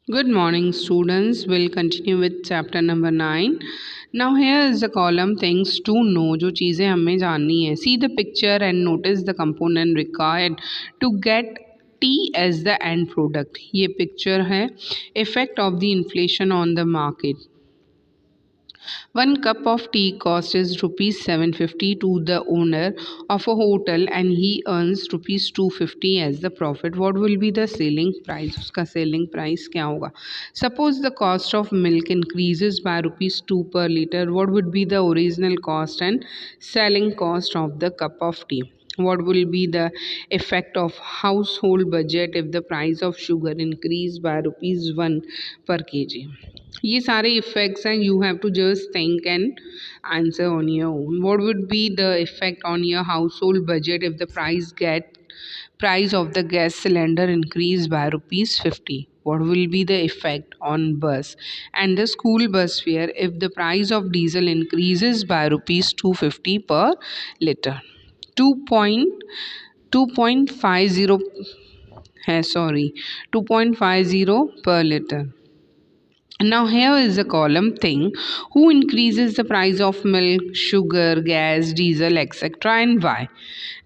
Good morning, students. We'll continue with chapter number 9. Now, here is the column things to know, जो चीज़ें हमें जाननी है. See the picture and notice the component required to get tea as the end product. ये picture है effect of the inflation on the market. One cup of tea costs is rupees 750 to the owner of a hotel and he earns rupees 250 as the profit. What will be the selling price? उसका selling price क्या होगा? Suppose the cost of milk increases by rupees 2 per liter. What would be the original cost and selling cost of the cup of tea? What will be the effect of household budget if the price of sugar increase by rupees 1 per kg? ये सारे effects हैं. You have to just think and answer on your own. What would be the effect on your household budget if the price of the gas cylinder increased by rupees 50? What will be the effect on bus and the school bus fare if the price of diesel increases by rupees 250 per liter? 2.50 है, sorry, 2.50 per liter. Now here is the column thing. Who increases the price of milk, sugar, gas, diesel, etc. and why?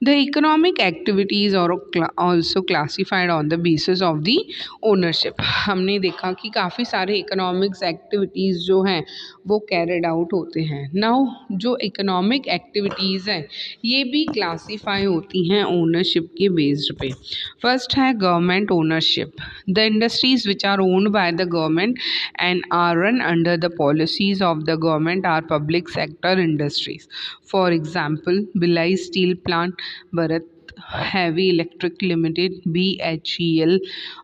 The economic activities are also classified on the basis of the ownership. हमने देखा कि काफ़ी सारे economics activities जो हैं वो carried out होते हैं. नाउ जो इकोनॉमिक एक्टिविटीज़ हैं ये भी क्लासीफाई होती हैं ओनरशिप के बेस्ड पे. फर्स्ट है government ownership. The industries which are owned by the government and are run under the policies of the government are public sector industries. For example, Bhilai Steel Plant, Bharat Heavy Electric Limited, BHEL,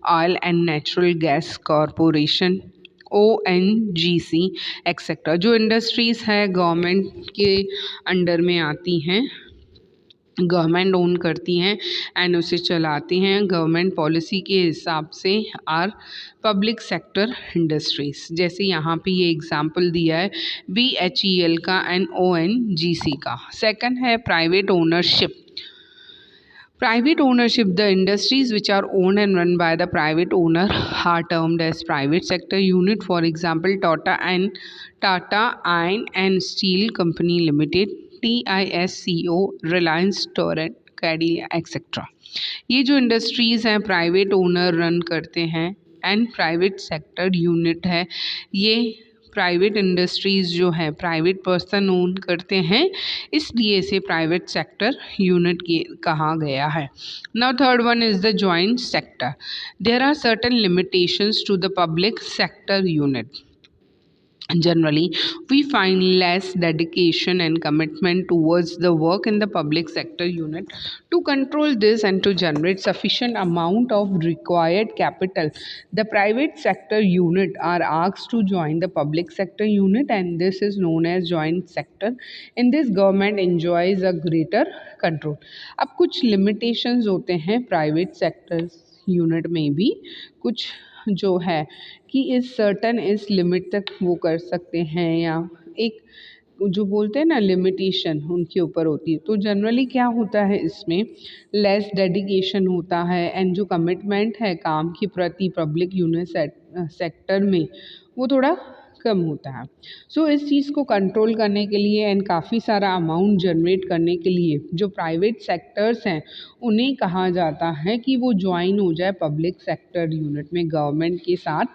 Oil and Natural Gas Corporation, ONGC, etc. जो industries है government के under में आती हैं, government own करती हैं and उसे चलाती हैं गवर्नमेंट पॉलिसी के हिसाब से, आर पब्लिक सेक्टर इंडस्ट्रीज. जैसे यहाँ पे ये एग्जांपल दिया है BHEL का एंड ONGC का. सेकंड है private ownership. Private ownership, the industries which are owned and run by the private owner are termed as private sector unit. For example, Tata Iron and Steel Company Limited, TISCO, Reliance Torrent, Cadillac, etc. ये जो industries हैं private owner run करते हैं and private sector unit है. ये private industries जो है private person own करते हैं, इसलिए इसे प्राइवेट सेक्टर यूनिट कहा गया है. Now third one is the joint sector. There are certain limitations to the public sector unit. Generally, we find less dedication and commitment towards the work in the public sector unit. To control this and to generate sufficient amount of required capital, the private sector unit are asked to join the public sector unit, and this is known as joint sector. In this, government enjoys a greater control. अब कुछ limitations होते हैं private sector unit में भी. कुछ जो है कि इस लिमिट तक वो कर सकते हैं, या एक जो बोलते हैं ना लिमिटेशन उनके ऊपर होती है. तो जनरली क्या होता है इसमें लेस डेडिकेशन होता है एंड जो कमिटमेंट है काम के प्रति पब्लिक यूनिट सेक्टर में वो थोड़ा कम होता है. सो इस चीज़ को कंट्रोल करने के लिए एंड काफ़ी सारा अमाउंट जनरेट करने के लिए जो प्राइवेट सेक्टर्स हैं उन्हें कहा जाता है कि वो ज्वाइन हो जाए पब्लिक सेक्टर यूनिट में, गवर्नमेंट के साथ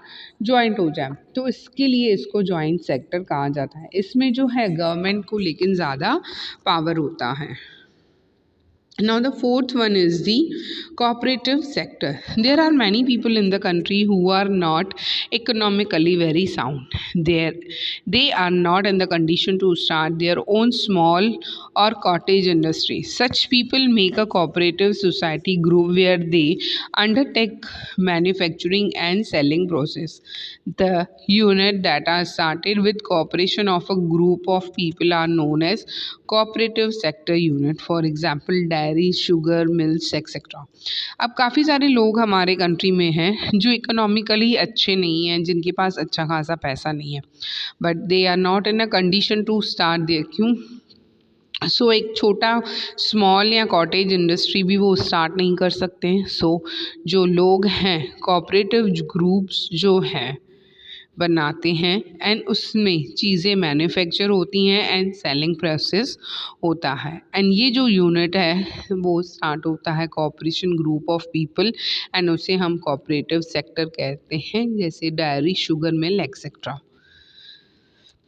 ज्वाइंट हो जाए. तो इसके लिए इसको ज्वाइंट सेक्टर कहा जाता है. इसमें जो है गवर्नमेंट को लेकिन ज़्यादा पावर होता है. Now the fourth one is the cooperative sector. There are many people in the country who are not economically very sound. They are not in the condition to start their own small or cottage industry. Such people make a cooperative society group where they undertake manufacturing and selling process. The unit that are started with cooperation of a group of people are known as cooperative sector unit. For example, dairy, sugar mills, etc. अब काफ़ी सारे लोग हमारे country में हैं जो economically अच्छे नहीं हैं, जिनके पास अच्छा खासा पैसा नहीं है, but they are not in a condition to start there. क्यों? सो एक छोटा स्मॉल या कॉटेज इंडस्ट्री भी वो स्टार्ट नहीं कर सकते हैं। सो जो लोग हैं कोऑपरेटिव ग्रुप्स जो हैं बनाते हैं एंड उसमें चीज़ें मैन्युफैक्चर होती हैं एंड सेलिंग प्रोसेस होता है। एंड ये जो यूनिट है वो स्टार्ट होता है cooperation group of people and उसे हम कोऑपरेटिव सेक्टर कहते हैं, जैसे dairy, sugar mill etcetera.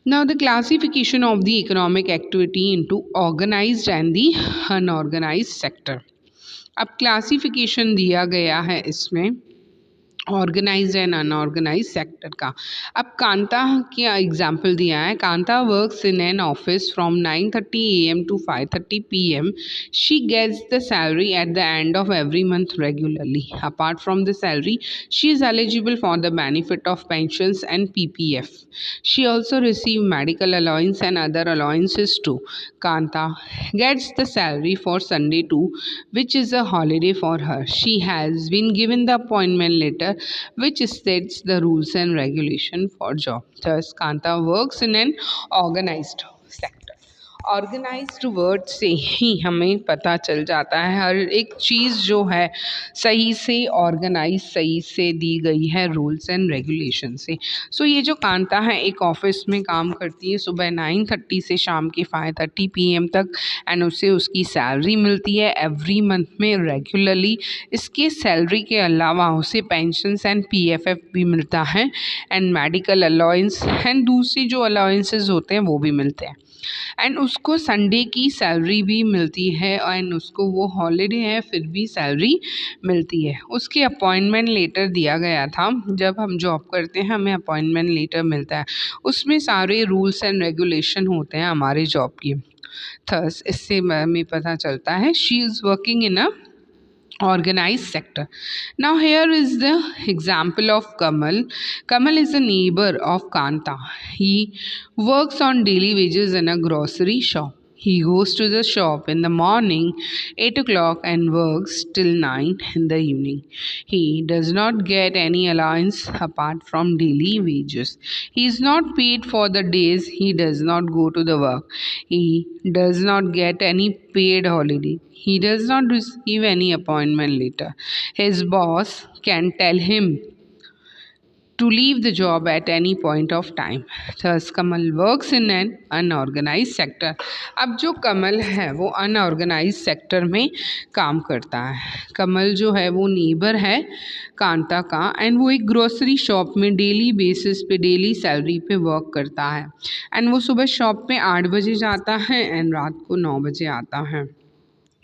Now, the classification of the economic activity into organized and the unorganized sector. अब क्लासिफिकेशन दिया गया है इसमें ऑर्गेनाइज्ड एंड अनऑर्गेनाइज सेक्टर का। अब कांता का एग्जाम्पल दिया है। Kanta works in an office from 9:30 AM to 5:30 PM. She gets the salary at the end of every month regularly. Apart from the salary, she is eligible for the benefit of pensions and PPF. She also receives medical allowance and other allowances too. Kanta gets the salary for Sunday too, which is a holiday for her. She has been given the appointment letter which states the rules and regulation for job. Thus, Kanta works in an organized sector. Organised word से ही हमें पता चल जाता है हर एक चीज़ जो है सही से ऑर्गेनाइज, सही से दी गई है रूल्स एंड रेगुलेशन से। सो ये जो कांता है एक ऑफिस में काम करती है सुबह 9:30 से शाम के 5:30 PM तक एंड उसे उसकी सैलरी मिलती है एवरी मंथ में रेगुलरली। इसके सैलरी के अलावा उसे पेंशंस एंड PFF भी मिलता है एंड मेडिकल अलाउंस एंड दूसरी जो अलाउंसेस होते हैं वो भी मिलते हैं एंड उसको संडे की सैलरी भी मिलती है एंड उसको वो हॉलीडे है फिर भी सैलरी मिलती है। उसके अपॉइंटमेंट लेटर दिया गया था। जब हम जॉब करते हैं हमें अपॉइंटमेंट लेटर मिलता है, उसमें सारे रूल्स एंड रेगुलेशन होते हैं हमारे जॉब की। थर्स इससे हमें पता चलता है she is working in a organized sector. Now here is the example of Kamal. Kamal is a neighbor of Kanta. He works on daily wages in a grocery shop. He goes to the shop in the morning 8 o'clock and works till 9 in the evening. He does not get any allowance apart from daily wages. He is not paid for the days he does not go to the work. He does not get any paid holiday. He does not receive any appointment letter. His boss can tell him to leave the job at any point of time. Thus, Kamal works in an unorganized sector. अब जो कमल है वो unorganised sector में काम करता है। कमल जो है वो नेबर है कांता का एंड वो एक ग्रोसरी शॉप में डेली बेसिस पे डेली सैलरी पे वर्क करता है एंड वो सुबह शॉप पे 8 बजे जाता है एंड रात को 9 बजे आता है।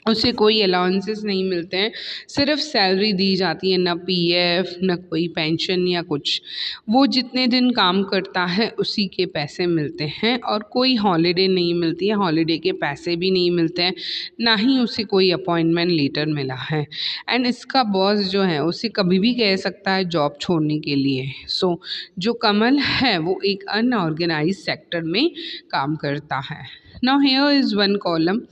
उसे कोई अलाउंसेस नहीं मिलते हैं, सिर्फ सैलरी दी जाती है, ना PF ना कोई पेंशन या कुछ। वो जितने दिन काम करता है उसी के पैसे मिलते हैं और कोई हॉलीडे नहीं मिलती है, हॉलीडे के पैसे भी नहीं मिलते हैं, ना ही उसे कोई अपॉइंटमेंट लेटर मिला है एंड इसका बॉस जो है उसे कभी भी कह सकता है जॉब छोड़ने के लिए। सो जो कमल है वो एक अनऑर्गेनाइज सेक्टर में काम करता है। Now here is one column.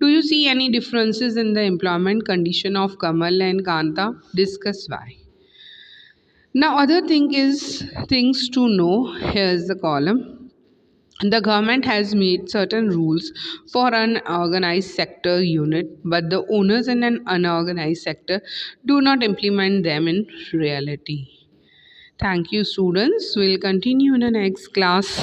Do you see any differences in the employment condition of Kamal and Kanta? Discuss why. Now, other thing is things to know. Here's the column. The government has made certain rules for an organized sector unit, but the owners in an unorganized sector do not implement them in reality. Thank you, students. We'll continue in the next class.